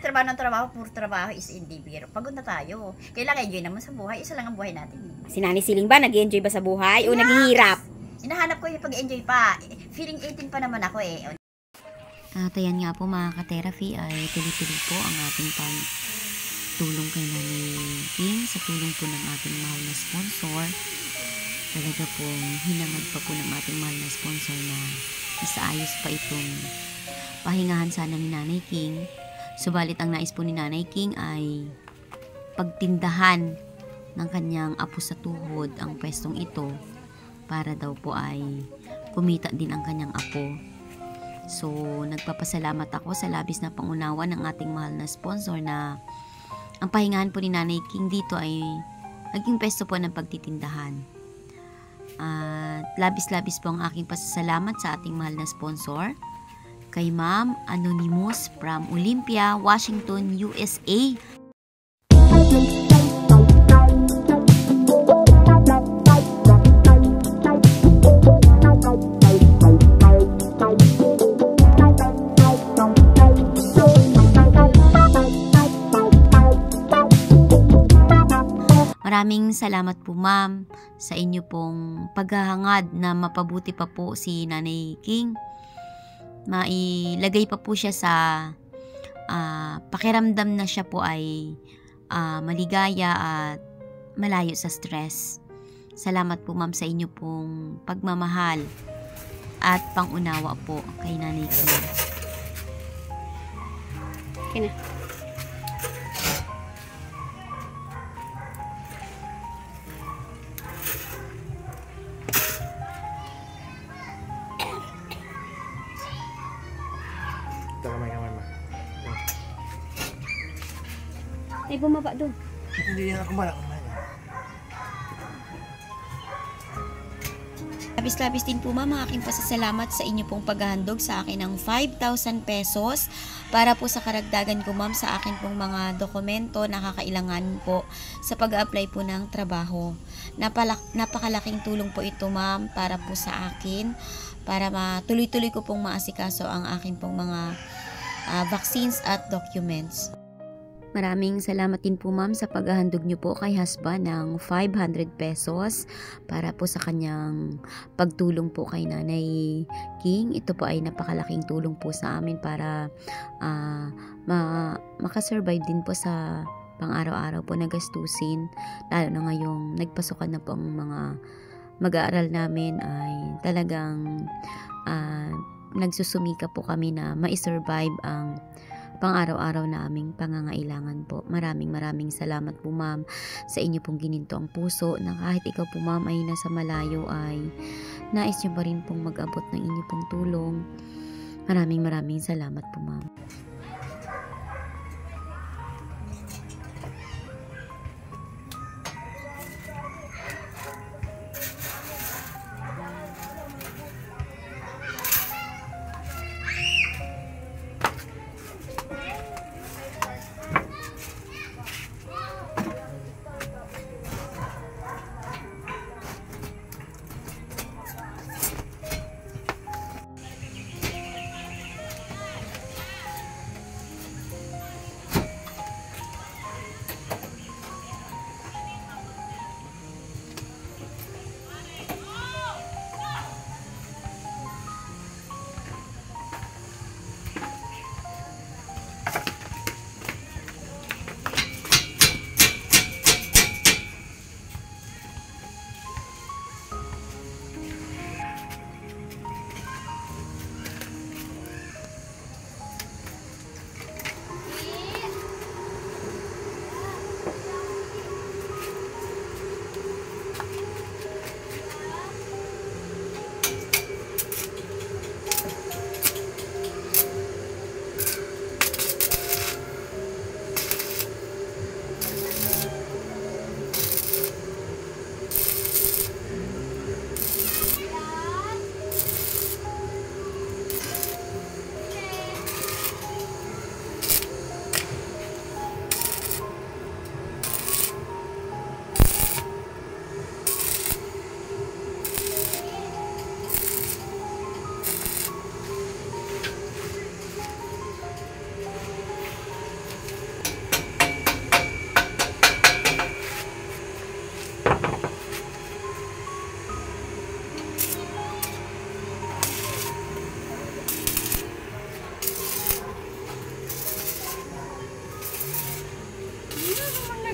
trabaho ng trabaho, puro trabaho is hindi biro. Pagod na tayo. Kailangan enjoy naman sa buhay. Isa lang ang buhay natin. Si Nanay Siling ba, nag-enjoy ba sa buhay o naghihirap? Hinahanap ko yung pag-enjoy pa. Feeling 18 pa naman ako eh. At ayan nga po mga ka-therapy ay tuloy-tuloy po ang ating pagtulong kay Nanay King sa tulong po ng ating mahal na sponsor. Talaga pong hinangad pa po ng ating mahal na sponsor na isaayos pa itong pahingahan sana ni Nanay King. Subalit ang nais po ni Nanay King ay pagtindahan ng kanyang apo sa tuhod ang pwestong ito para daw po ay kumita din ang kanyang apo. So, nagpapasalamat ako sa labis na pangunawa ng ating mahal na sponsor na ang pahingahan po ni Nanay King dito ay naging pwesto po ng pagtitindahan. At labis-labis po ang aking pasasalamat sa ating mahal na sponsor, kay Ma'am Anonymous from Olympia, Washington, USA. Maraming salamat po ma'am sa inyo pong paghahangad na mapabuti pa po si Nanay King. Mailagay pa po siya sa pakiramdam na siya po ay maligaya at malayo sa stress. Salamat po ma'am sa inyo pong pagmamahal at pangunawa po kay Nanay King. Okay na. Kamay-kamay ma. Ay, bumaba doon. Hindi yan ako malak. Labis-labis din po ma'am ang aking pasasalamat sa inyo pong paghahandog sa akin ng 5,000 pesos para po sa karagdagan ko ma'am sa akin pong mga dokumento na kakailangan po sa pag-a-apply po ng trabaho. Napakalaking tulong po ito ma'am para po sa akin para matuloy-tuloy ko pong maasikaso ang akin pong mga vaccines at documents. Maraming salamat din po ma'am sa paghahandog niyo po kay husband ng 500 pesos para po sa kanyang pagtulong po kay Nanay King. Ito po ay napakalaking tulong po sa amin para makasurvive din po sa pang-araw-araw po na gastusin. Lalo na ngayong nagpasukan na po ang mga mag-aaral namin ay talagang nagsusumika po kami na ma-survive ang pang-araw-araw naming pangangailangan po. Maraming salamat po ma'am sa inyo pong gininto ang puso na kahit ikaw po ma'am ay nasa malayo ay nais niyo pa rin pong mag-abot ng inyo pong tulong. Maraming salamat po ma'am.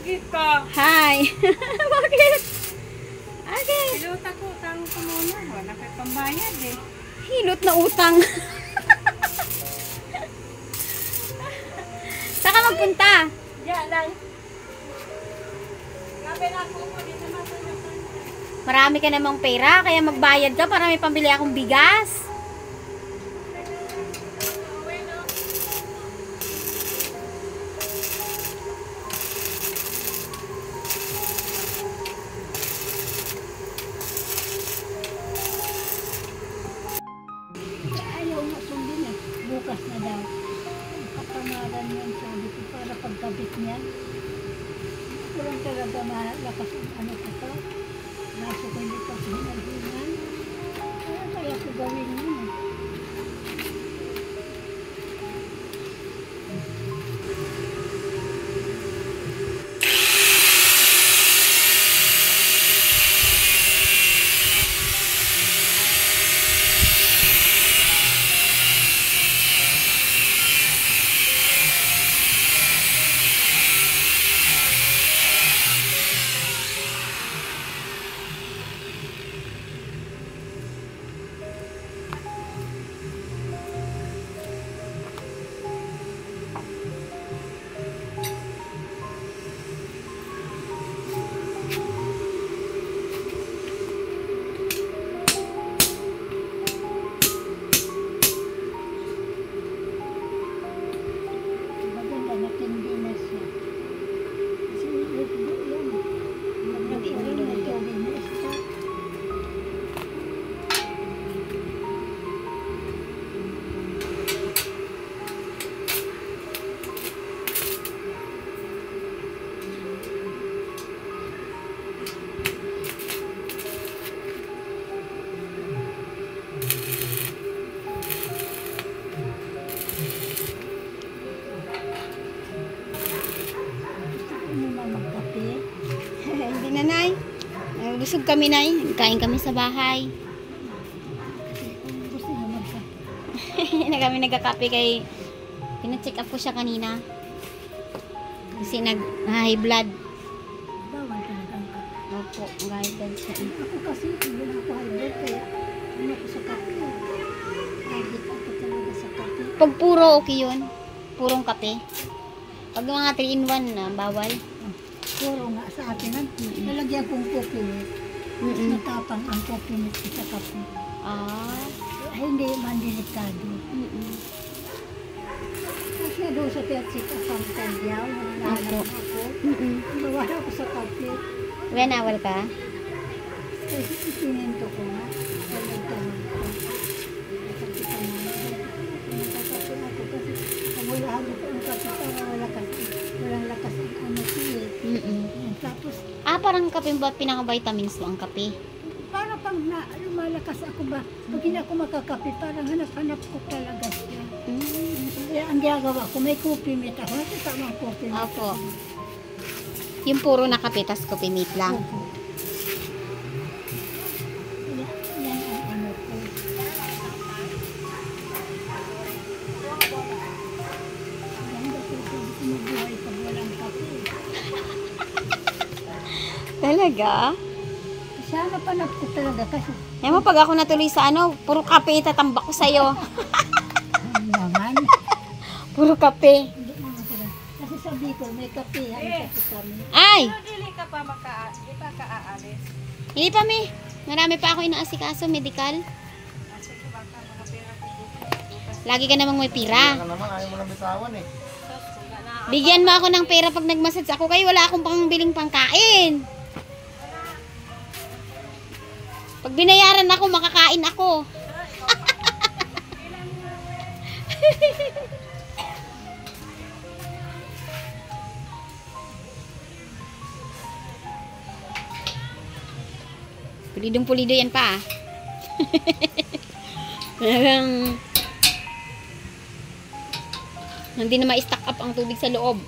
Agit ka. Hi. Bakit? Okay. Pilot ako, utang ko muna. Wala kayo pambayad eh. Hilot na utang. Saan ka magpunta? Diyan lang. Grabe na ako po. Dito na sa Marami ka namang pera, kaya magbayad ka para may pambili akong bigas. Ayaw nga sundin eh. Bukas na daw. Kapamaran yan sabi ko para pagkabit niyan. Walang talaga malakas ang ano ko to. Naso ko hindi pa sinarhingan. Kaya ko gawin yun eh. Maganda na tindi na siya. Kasi yan. Maganda na tindi na siya. Ano na magkape? Hindi na, Nay. Busog kami, Nay. Kain kami sa bahay. Gusto na magkape. Na kami nagkakape kay pina-check up ko siya kanina. Kasi nag-high blood. Bawal talaga ang kape. Opo, high blood siya. Ako kasi, hindi na ako hybrid kaya ano ko sa kape. Hybrid ako talaga sa kape. Pag puro, okay yun. Purong kape. Pag mga 3-in-1 na, bawal. Puro nga sa akin, nalagyan kong coffee mix. Natapang ang coffee mix sa kape. Ah. Hindi man delikado. Kasi doon sa Piatsik ang tagyaw, nalalang ako. Nawala ako sa kape. Wenawal ka? Kasi isininto ko nga. Nalagdaman ko. Kasi pinagkakape ako kasi nawalahan ako ang kape para walang lakas ang ano siya. Tapos Parang kape ba pinaka-vitamins lang kape? para pang lumalakas ako ba, pag hindi ako makakape, parang hanap-hanap ko talaga siya. Kaya ang ginagawa ko, may coffee mate ako. Nakita mo ang coffee mate Opo. ako. Yung puro na kape, tas kape mate lang. Opo. Yan ang ano ko. Ganda ko pwede ko mabuhay pag walang kape. Talaga? Sana panap ko talaga kasi Yan mo, pag ako natuloy sa ano, puro kape itatambak ko sa'yo. ang naman. Puro kape. Hindi naman talaga. Kasi sa Bicol, may kape. Ang kape kami. Ay! Dili ka pa di pa ka aalis. Hindi pa, mi. Marami pa ako inaasikaso, medical. Sige baka mga pera ko bukas. Lagi ka namang may pira. Ka naman, ayaw mo lang bitawan eh. Bigyan mo ako ng pera pag nagmassage ako kayo. Wala akong pang biling pangkain. Pag binayaran ako, makakain ako. Pulidong-pulido yan pa. Parang hindi na ma-stack up ang tubig sa loob.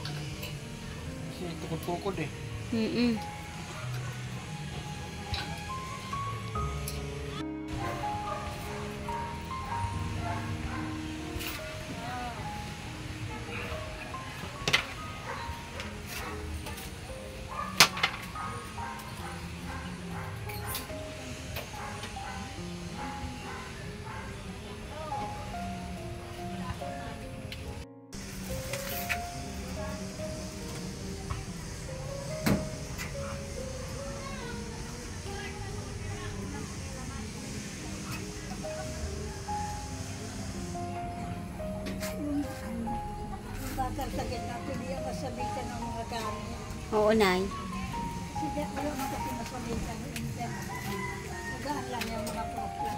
Kasi tukod-tukod eh. hindi ako masabitan ng mga gamit. Oo, Nay. Kasi wala mo kasi masabitan ng internet. Magaan lang yung mga plastic.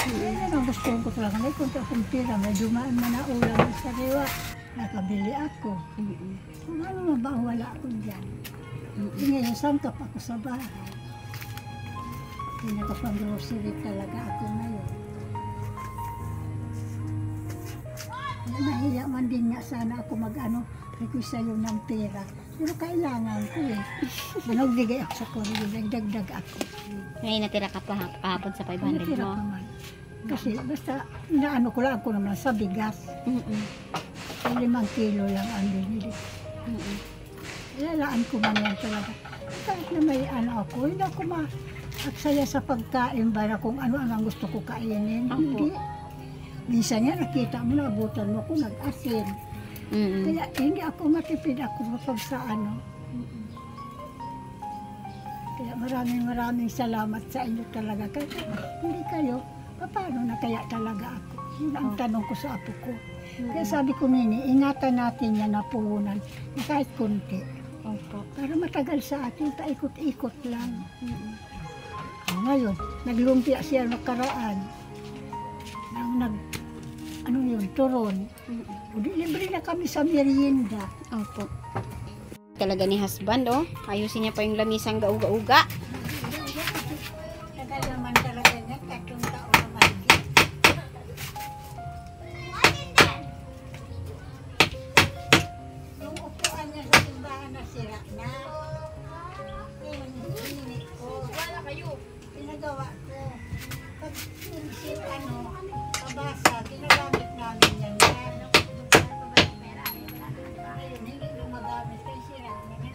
Yan ang gusto ko talaga. May kunti akong pira, may dumaan man na ulam ng sariwa. Nakabili ako. Kung ano ba wala ako dyan. Ngayon, sangkap ako sa bahay. Pinagpang-grocery talaga ako ngayon. Nahiya man din nga sana ako mag-ano, request sa'yo ng pera. Pero kailangan ko eh. Nagbigay ako sa kuryente, nagdagdag ako. Ngayon natira ka pa kahapon sa 500 Natira mo. pa man. Kasi basta, inaano ko lang ako naman sa bigas. 5 kilo lang ang binili. Ilalaan ko man yan talaga. Kahit na may ano ako, hindi ako maaksaya sa pagkain ba na kung ano ang gusto ko kainin. Hindi. Minsan nga nakita mo, nabutan mo ko, nag-asin. Kaya hindi ako matipid ako kapag sa ano. Kaya maraming salamat sa inyo talaga. Kaya hindi kayo, paano na kaya talaga ako? Yun ang tanong ko sa apo ko. Kaya sabi ko, Nini, ingatan natin yan na puhunan na kahit kunti. Opo. Para matagal sa atin, paikot-ikot lang. Ngayon, naglumpia siya nakaraan. Ano yun, turon. Libre na kami sa merienda. Opo. Talaga ni husband, oh. Ayusin niya pa yung lamisang gauga-uga. Tagal naman talaga niya, 3 taon na mahigit. Yung upuan niya sa simbahan na sira na. Ngayon, hininit ko. Wala kayo. Pinagawa ko. Pag pabasa, ginagamit namin yan. Ngayon, hindi gumagamit kay sira. Hindi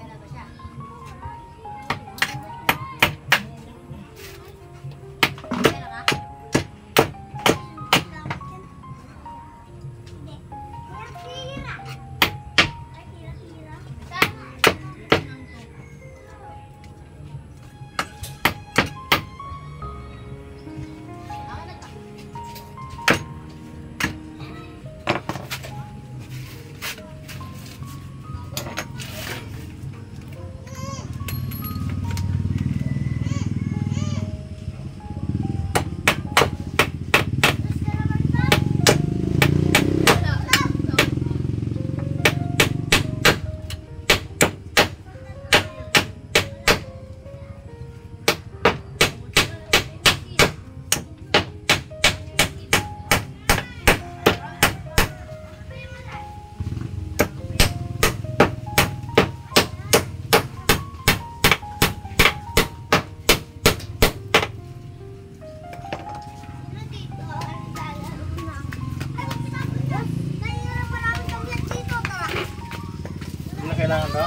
na kailangan to?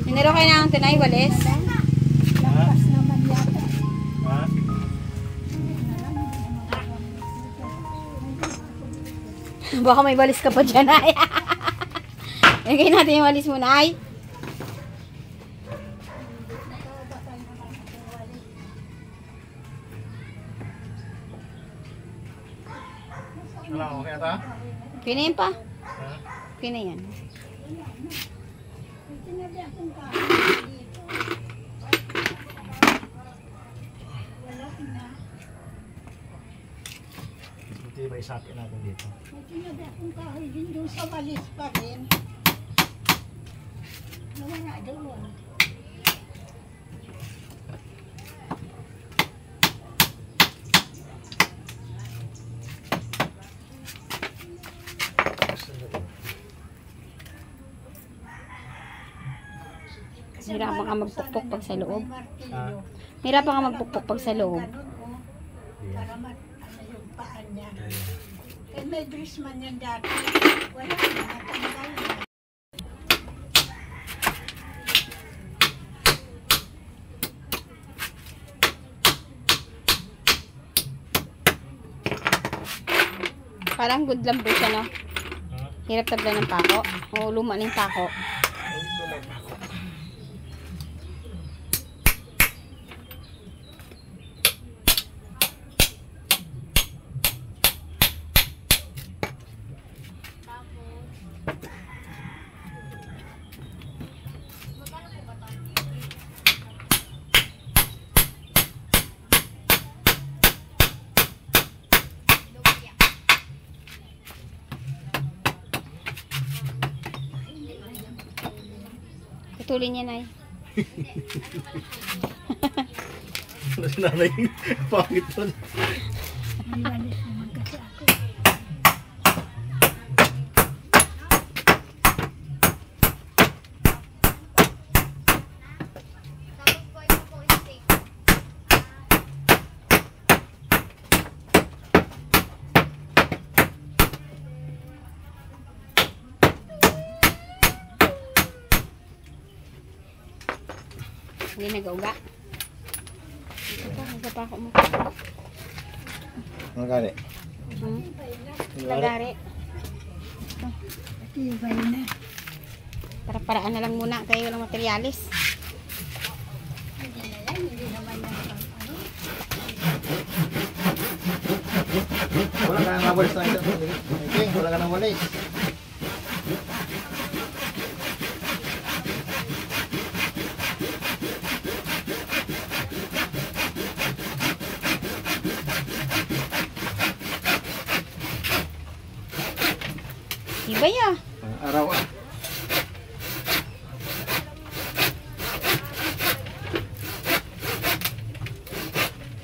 Minero kayo ng tinay, walis. Lampas naman yata. Ha? Baka may walis ka pa dyan, ay. Lagay natin yung walis muna, ay. Wala, okay na to? Okay na yan pa. Ha? Okay na yan. Sinabi akong kain dito. Wala na. Buti ba isakin natin dito? Sinabi akong kahoy din doon sa walis pa rin. Nawala doon. Hirapan ka magpukpok pag sa loob. Ha? Hirapan ka magpukpok pag sa loob. Para ano yung paan niya. Kaya may bris man yan dati. Wala na, natanggal na. Parang good lang po siya, no? Ha? Hirap tabla ng pako. O luma ng pako. Putulin niya, Nay. Ano si nanay? Pangit nun. Iwalis naman kasi ako. Hindi nag-uga. Ito pa ako mo. Ano gani? Lagari. Ibay na. Para-paraan na lang muna kayo walang materialis. Wala ka nang walis na ito. Okay, wala ka nang walis. Iba ya. Araw ah.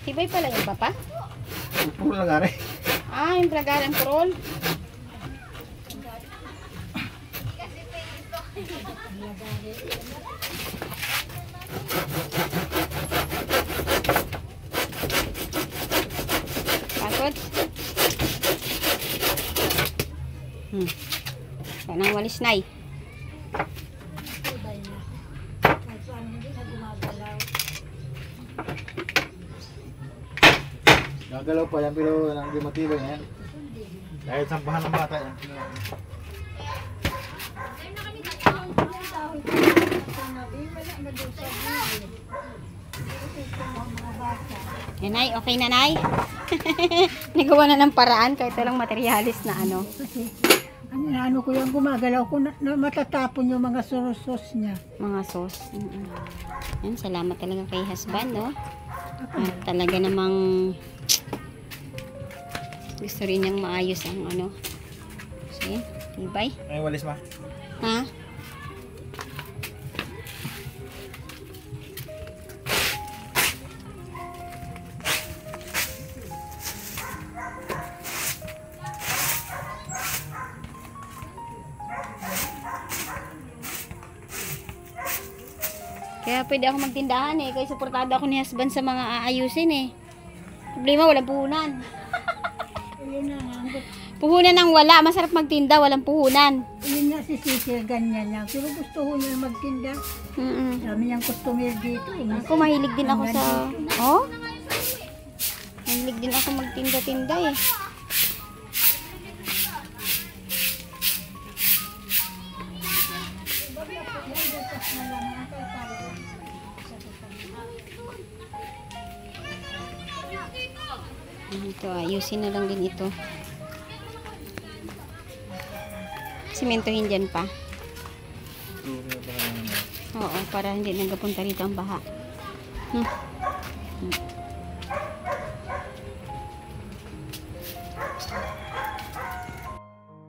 Tibay pala yung papa. Puro lang gani. Ah, yung plagari ang purol. Pasod. Kanang walis, Nay. Ibay na. Kahit paano hindi na gumagalaw. Gagalaw pa yan pero hindi matibay na yan. Dahil sampahan ng bata yan. Nay, okay na, Nay? Nagawa na ng paraan kahit walang materialis na ano. Kasi, ano ko yung gumagalaw ko na matatapon yung mga soros niya. Mga sauce. Yan, salamat talaga kay husband, no? At talaga namang gusto rin niyang maayos ang ano. So, tibay. Ay, walis ma. Ha? Kaya pwede ako magtindahan eh. Kaya suportado ako ni husband sa mga aayusin eh. Problema, walang puhunan. Yun na nga. Puhunan ang wala. Masarap magtinda, walang puhunan. Yun nga si Cecil, ganyan niya. Pero gusto ko niya magtinda. Dami niyang customer dito. Ako, mahilig din ako sa... Oh? Mahilig din ako magtinda-tinda eh. Ito, ayusin na lang din ito. Simentohin dyan pa. Oo, para hindi nagapunta rito ang baha.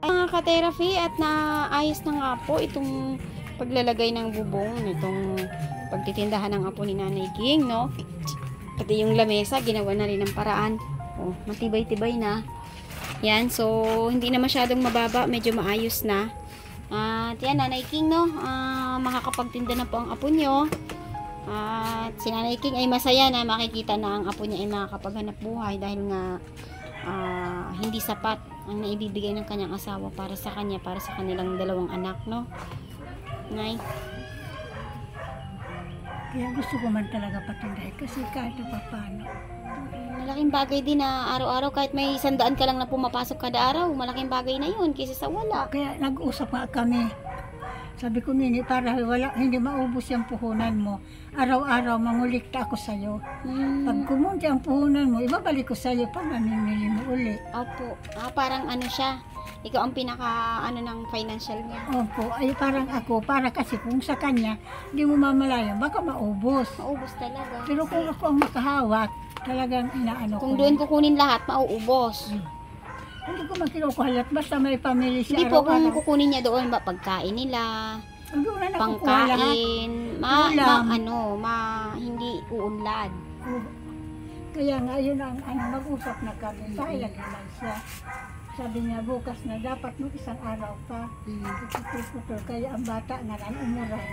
Mga ka-therapy, at naayos na nga po itong paglalagay ng bubong nitong pagtitindahan ng apo ni Nanay King, no? Pati yung lamesa, ginawa na rin ng paraan. Oh, matibay-tibay na. Yan, so hindi na masyadong mababa, medyo maayos na. At yan, Nanay King, no? Makakapagtinda na po ang apo nyo. At si Nanay King ay masaya na makikita na ang apo niya ay makakapaghanap buhay dahil nga hindi sapat ang naibibigay ng kanyang asawa para sa kanya, para sa kanilang dalawang anak, no? Nay. Kaya gusto ko man talaga patindahin kasi kahit na paano. Malaking bagay din na araw-araw kahit may 100 ka lang na pumapasok kada araw, malaking bagay na yun kaysa sa wala. Kaya nag-usap nga kami. Sabi ko, Nini, para hindi maubos yung puhunan mo. Araw-araw mangulikta ako sa'yo. Pag kumunti ang puhunan mo, ibabalik ko sa'yo pag namimili mo uli. Opo. Parang ano siya. Ikaw ang pinaka ng financial niya. Opo, ay parang ako, para kasi kung sa kanya, hindi mo mamalayan, baka maubos. Maubos talaga. Pero kung ako ang makahawak, talagang inaano ko. Kung doon kukunin lahat, mauubos. Hindi ko man kinukuhalat, basta may pamilya siya. Hindi po kung araw-araw. kukunin niya doon, pagkain nila, Doon na nakukuha lahat. pangkain, Ulam. hindi uunlad. Kaya nga yun ang mag-usap na kami. Sayang naman siya. Sabi niya bukas na dapat mo isang araw pa. Putol-putol. Kaya ang bata nga lang umuran.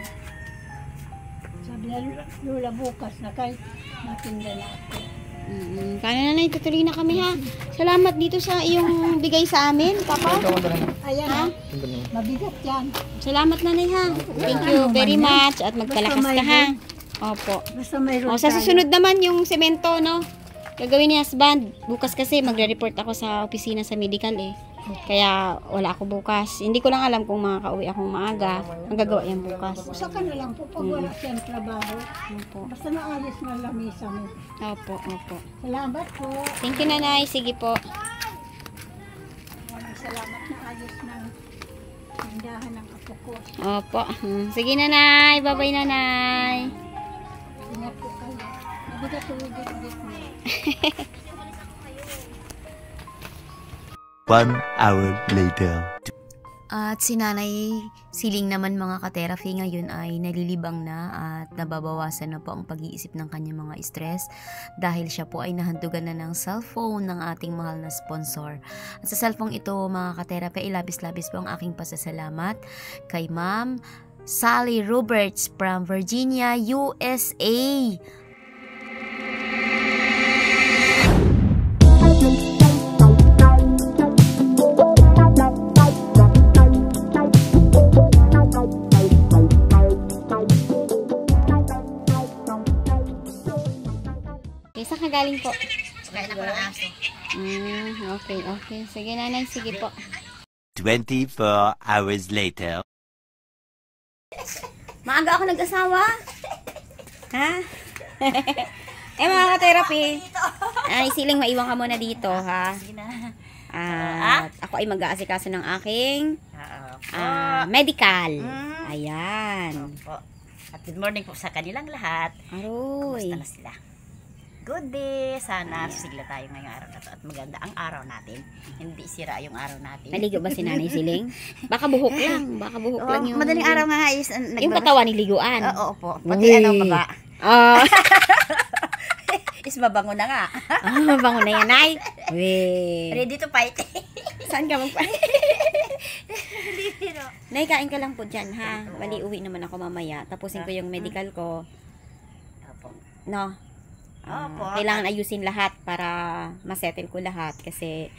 Sabi niya, Lola bukas na kay matinda na ako. Kano na tutuloy na kami ha. Salamat dito sa iyong bigay sa amin, Papa. Ayan Ha? ha, mabigat yan. Salamat nanay ha. Thank you very much at magkalakas ka ha. Opo. Basta mayroon Sa susunod naman yung semento, no? Gagawin ni husband. Bukas kasi magre-report ako sa opisina sa medical eh. Kaya wala ako bukas. Hindi ko lang alam kung makakauwi akong maaga. Ang gagawa yan bukas. Saka na lang po pag wala siyang trabaho. Opo. Basta naayos na lamisa mo. Opo, opo. Salamat po. Thank you nanay. Sige po. Salamat na ayos ng tindahan ng apo ko. Opo. Sige nanay. Bye-bye nanay. Ingat po kayo. Mabigat ulit mo. 1 hour later. At si Nanay Siling naman mga ka-therapy ngayon ay nalilibang na at nababawasan na po ang pag-iisip ng kanyang mga stress dahil siya po ay nahandugan na ng cellphone ng ating mahal na sponsor. At sa cellphone ito mga ka-therapy, ilabis-labis po ang aking pasasalamat kay Ma'am Sally Roberts from Virginia, USA. Saan ka galing po? Kaya na ko ng aso. Okay. Sige nanay, sige po. 24 hours later. Maaga ako nag-asawa. Ha? Mga ka-therapy. Ay, Siling, maiwan ka muna dito, ha? Sige na. At ako ay mag-aasikaso ng aking Oo. medical. Mm. Ayan. Opo. At good morning po sa kanilang lahat. Aroy. Kumusta na sila? Good day. Sana sigla tayo ngayong araw na to at maganda ang araw natin. Hindi sira yung araw natin. Naligo ba si Nanay Siling? Baka buhok lang. Baka buhok lang yung... Madaling araw nga is Yung katawan ni liguan. Oo po. Pati baba. Is mabango na nga. Mabango na yan, Nay. Weh. Ready to fight. Saan ka magpa- Nay, kain ka lang po dyan, ha? Bali, uwi naman ako mamaya. Tapusin ko yung medical ko. Opo. No? Opo. Kailangan ayusin lahat para masettle ko lahat kasi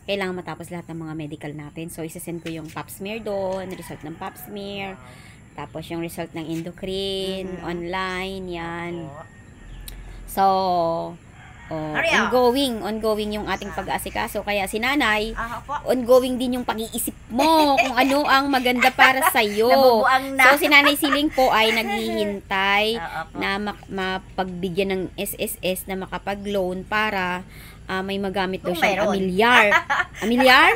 kailangan matapos lahat ng mga medical natin. So, isasend ko yung pap smear doon, result ng pap smear, tapos yung result ng endocrine, online, yan. So, ongoing yung ating pag-aasikaso. Kaya si Nanay, Opo. ongoing din yung pag-iisip mo kung ano ang maganda para sa'yo. Nabubuang na. So, si Nanay Siling po ay naghihintay Opo. na mapagbigyan ng SSS na makapag-loan para may magamit daw Kung siyang mayroon. amilyar. Amilyar?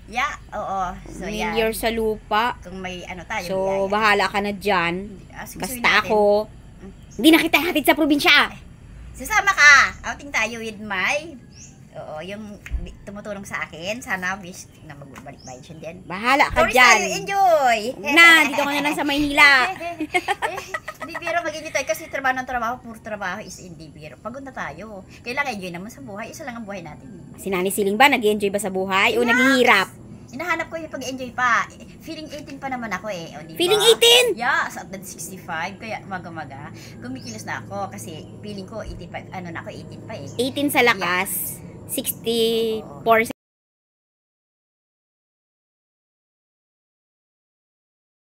Yeah, oo. So, yan. Amilyar sa lupa. Kung may ano tayo. So, biyaya. bahala ka na dyan. Asikasuhin Basta natin. ako, hindi na kita hatid sa probinsya. Sasama ka. Outing tayo with my... Oo, yung tumutulong sa akin. Sana wish na magbalik-balik siya din. Bahala ka Tourist dyan. tayo, enjoy! Na, dito ka na lang sa Maynila. Hindi biro mag-enjoy tayo kasi trabaho ng trabaho, puro trabaho is hindi biro. Pagod na tayo. Kailangan enjoy naman sa buhay. Isa lang ang buhay natin. Si Nanay Siling ba, nag-enjoy ba sa buhay? O naghihirap? Hinahanap ko yung pag-enjoy pa. Feeling 18 pa naman ako eh. O, di ba? Feeling 18? Yeah, sa edad 65. Kaya maga-maga. Kumikilos na ako kasi feeling ko 85, ano na ako, 18 pa eh. 18 sa lakas, 64